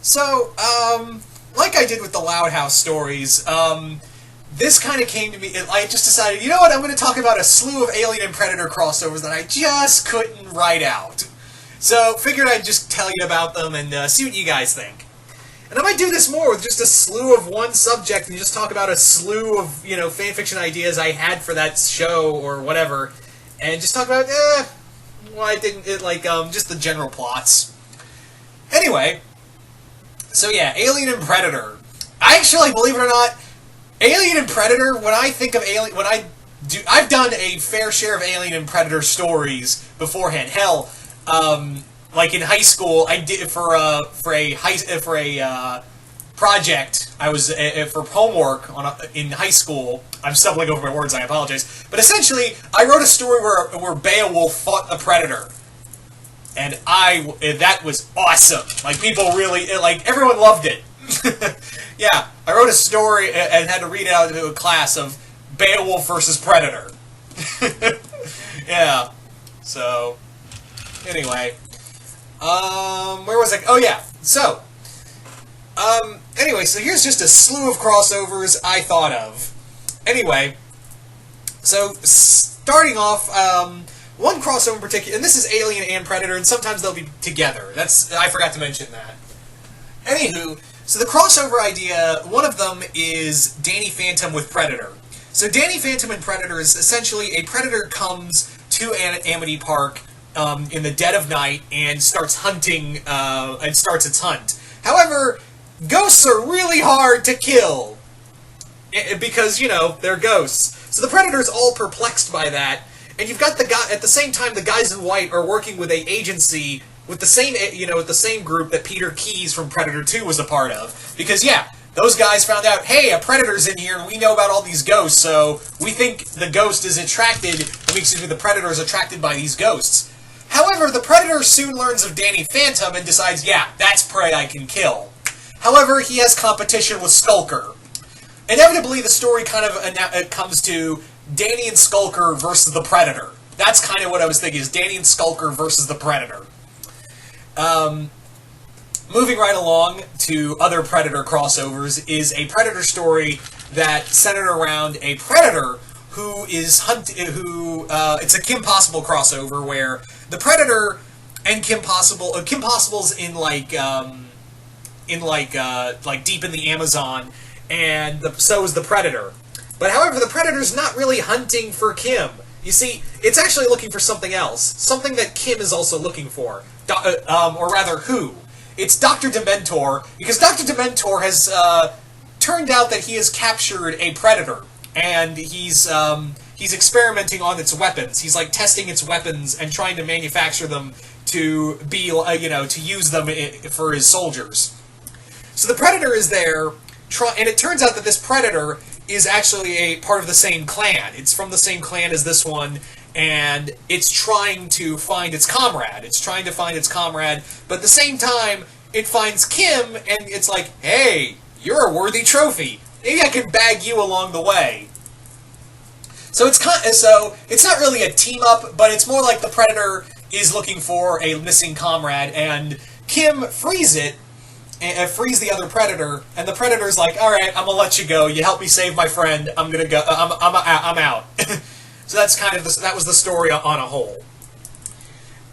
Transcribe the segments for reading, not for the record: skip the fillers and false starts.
So, like I did with the Loud House stories, this kind of came to me. I just decided, you know what, I'm going to talk about a slew of Alien and Predator crossovers that I just couldn't write out. So, figured I'd just tell you about them and see what you guys think. And I might do this more with just a slew of one subject and just talk about a slew of, fanfiction ideas I had for that show or whatever. And just talk about, why didn't it, just the general plots. Anyway, so yeah, Alien and Predator. Actually, believe it or not, Alien and Predator, when I think of Alien, I've done a fair share of Alien and Predator stories beforehand. Hell, like in high school, I did for a project. I was for homework in high school. I'm stumbling over my words. I apologize. But essentially, I wrote a story where Beowulf fought a predator, and that was awesome. Like people really everyone loved it. Yeah, I wrote a story and had to read it out to a class of Beowulf versus Predator. Yeah. So, anyway. Where was I? Oh, yeah. So, anyway, so here's just a slew of crossovers I thought of. Anyway, so, starting off, one crossover in particular, and this is Alien and Predator, and sometimes they'll be together. I forgot to mention that. Anywho, so the crossover idea, one of them is Danny Phantom with Predator. So Danny Phantom and Predator is essentially a predator comes to Amity Park in the dead of night and starts hunting, and starts its hunt. However, ghosts are really hard to kill because, they're ghosts. So the Predator's all perplexed by that, and you've got at the same time, the guys in white are working with an agency with the same group that Peter Keyes from Predator 2 was a part of. Because, yeah, those guys found out, hey, a predator's in here, and we know about all these ghosts, so we think the the predator is attracted by these ghosts. However, the predator soon learns of Danny Phantom and decides, yeah, that's prey I can kill. However, he has competition with Skulker. Inevitably, the story kind of comes to Danny and Skulker versus the Predator. That's kind of what I was thinking, is Danny and Skulker versus the Predator. Moving right along to other Predator crossovers is a Predator story that centered around a Predator who is it's a Kim Possible crossover where the Predator and Kim Possible's in deep in the Amazon, and so is the Predator. But however, the Predator's not really hunting for Kim. You see, it's actually looking for something else, something that Kim is also looking for. Or rather, who? It's Dr. Dementor, because Dr. Dementor has turned out that he has captured a predator, and he's experimenting on its weapons. He's testing its weapons and trying to manufacture them to be, to use them for his soldiers. So the predator is there, and it turns out that this predator is actually a part of the same clan. It's from the same clan as this one, and it's trying to find its comrade. But at the same time, it finds Kim, and it's like, hey, you're a worthy trophy. Maybe I can bag you along the way. So it's not really a team-up, but it's more like the Predator is looking for a missing comrade, and Kim frees it, and frees the other Predator, and the Predator's like, all right, I'm gonna let you go. You helped me save my friend. I'm gonna go. I'm out. So that's that was the story on a whole.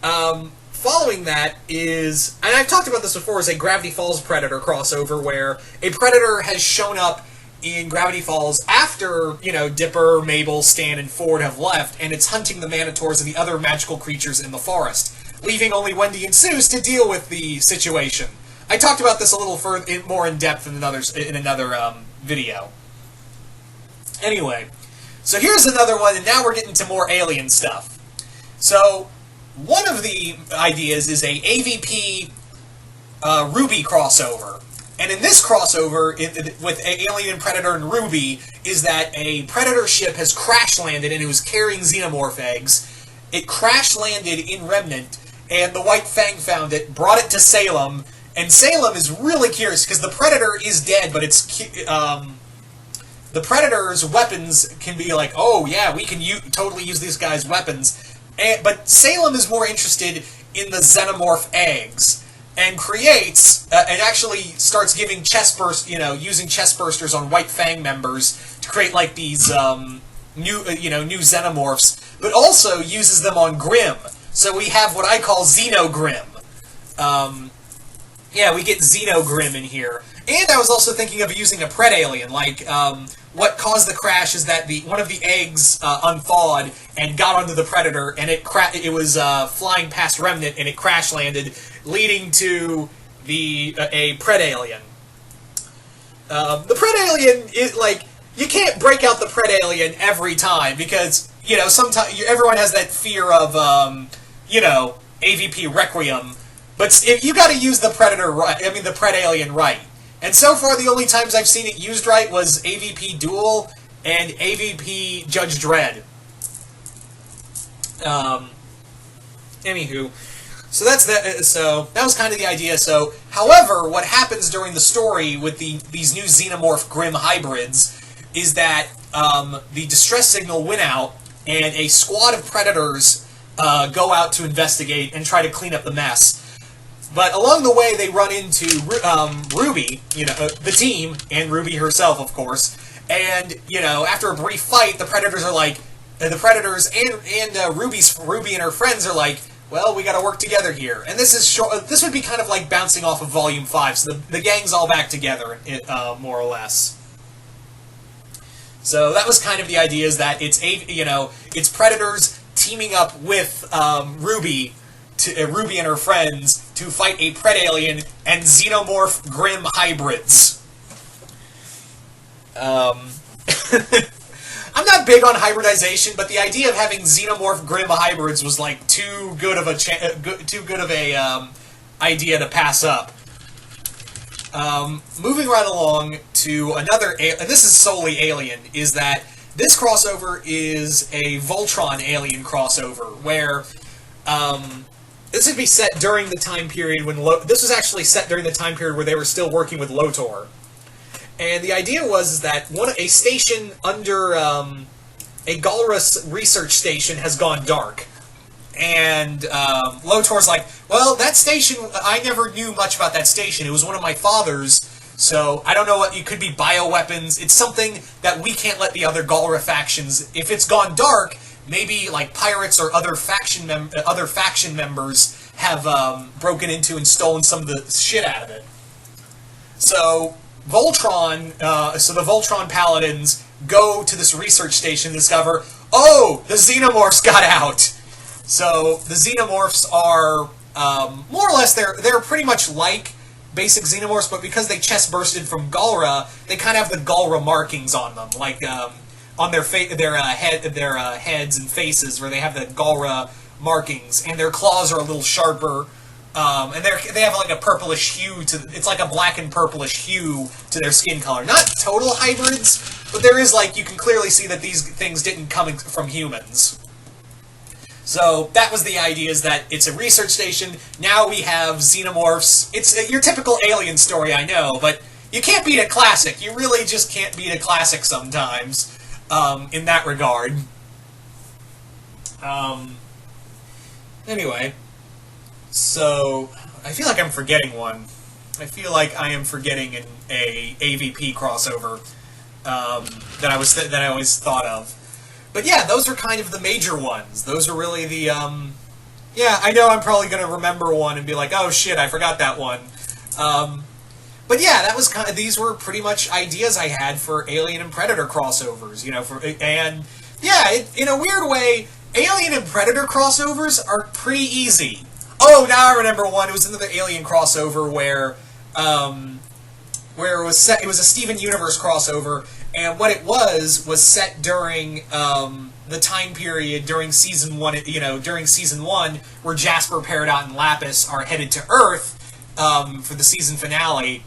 Following that is, and I've talked about this before, is a Gravity Falls Predator crossover where a Predator has shown up in Gravity Falls after, Dipper, Mabel, Stan, and Ford have left, and it's hunting the Manitors and the other magical creatures in the forest, leaving only Wendy and Seuss to deal with the situation. I talked about this a little more in depth in another video. Anyway, so here's another one, and now we're getting to more alien stuff. So, one of the ideas is a AVP Ruby crossover. And in this crossover, with Alien and Predator and Ruby, is that a Predator ship has crash-landed, and it was carrying xenomorph eggs. It crash-landed in Remnant, and the White Fang found it, brought it to Salem, and Salem is really curious, because the Predator is dead, but it's... the Predator's weapons can be like, oh yeah, we can totally use these guys' weapons. But Salem is more interested in the xenomorph eggs. and creates and actually starts giving using chest bursters on White Fang members to create like these new xenomorphs, but also uses them on Grimm. So we have what I call Xenogrim. Yeah, we get Xenogrim in here. And I was also thinking of using a Pred alien. Like, what caused the crash is that one of the eggs unthawed and got onto the Predator, and it was flying past Remnant, and it crash landed, leading to a Pred alien. The Pred alien is like, you can't break out the Pred alien every time because sometimes everyone has that fear of AVP Requiem, but you got to use the Predator right. I mean the Pred alien right. And so far, the only times I've seen it used right was AVP Duel and AVP Judge Dredd. Anywho, so that's that. So that was kind of the idea. So, however, what happens during the story with these new Xenomorph Grimm hybrids is that the distress signal went out, and a squad of predators go out to investigate and try to clean up the mess. But along the way, they run into Ruby, the team, and Ruby herself, of course. And after a brief fight, the predators are like, the predators and Ruby and her friends are like, well, we got to work together here. And this is short. This would be kind of like bouncing off of Volume 5. So the gang's all back together, more or less. So that was kind of the idea, is that it's predators teaming up with Ruby and her friends to fight a Pred alien and Xenomorph Grimm hybrids. I'm not big on hybridization, but the idea of having Xenomorph Grimm hybrids was like too good of a idea to pass up. Moving right along to another, and this is solely Alien, is that this crossover is a Voltron Alien crossover, where this would be set during the time period when this was actually set during the time period where they were still working with Lotor. And the idea was that a station under a Galrus research station has gone dark. And Lotor's like, well, that station, I never knew much about that station. It was one of my father's, so I don't know what, it could be bioweapons. It's something that we can't let the other Galra factions, if it's gone dark, maybe like pirates or other faction members have broken into and stolen some of the shit out of it. So Voltron, the Voltron Paladins go to this research station and discover, oh, the Xenomorphs got out. So the Xenomorphs are more or less they're pretty much like basic Xenomorphs, but because they chest bursted from Galra, they kind of have the Galra markings on them, like on their heads and faces, where they have the Galra markings, and their claws are a little sharper. And they have like a purplish hue it's like a black and purplish hue to their skin color. Not total hybrids, but there is like, you can clearly see that these things didn't come from humans. So that was the idea, is that it's a research station. Now we have Xenomorphs. It's your typical Alien story, I know, but you can't beat a classic. You really just can't beat a classic sometimes, in that regard. Anyway. So, I feel like I'm forgetting one. I feel like I am forgetting an AVP crossover that I always thought of. But yeah, those are kind of the major ones. Those are really the, yeah, I know I'm probably going to remember one and be like, oh shit, I forgot that one. But yeah, that was these were pretty much ideas I had for Alien and Predator crossovers, and yeah, in a weird way, Alien and Predator crossovers are pretty easy. Oh, now I remember one. It was another Alien crossover where it was set. It was a Steven Universe crossover, and what it was set during the time period during season 1. During season 1, where Jasper, Peridot, and Lapis are headed to Earth for the season finale.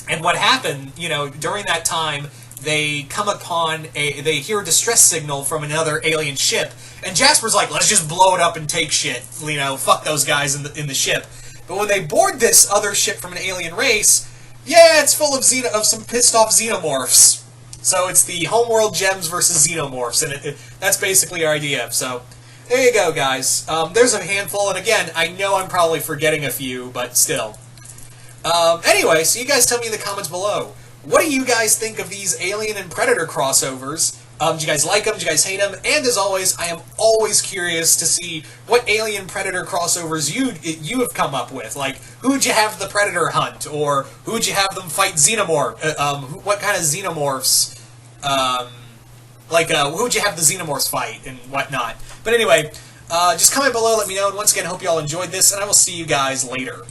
And what happened? During that time, they come upon they hear a distress signal from another alien ship, and Jasper's like, let's just blow it up and take shit, fuck those guys in the ship. But when they board this other ship from an alien race, yeah, it's full of some pissed off Xenomorphs. So it's the Homeworld Gems versus Xenomorphs, and that's basically our idea. So There you go, guys. There's a handful, and again, I know I'm probably forgetting a few, but still. Anyway, so you guys tell me in the comments below. What do you guys think of these Alien and Predator crossovers? Do you guys like them? Do you guys hate them? And as always, I am always curious to see what Alien Predator crossovers you have come up with. Like, who'd you have the Predator hunt, or who'd you have them fight Xenomorph? What kind of Xenomorphs? Who'd you have the Xenomorphs fight and whatnot? But anyway, just comment below, let me know. And once again, hope you all enjoyed this, and I will see you guys later.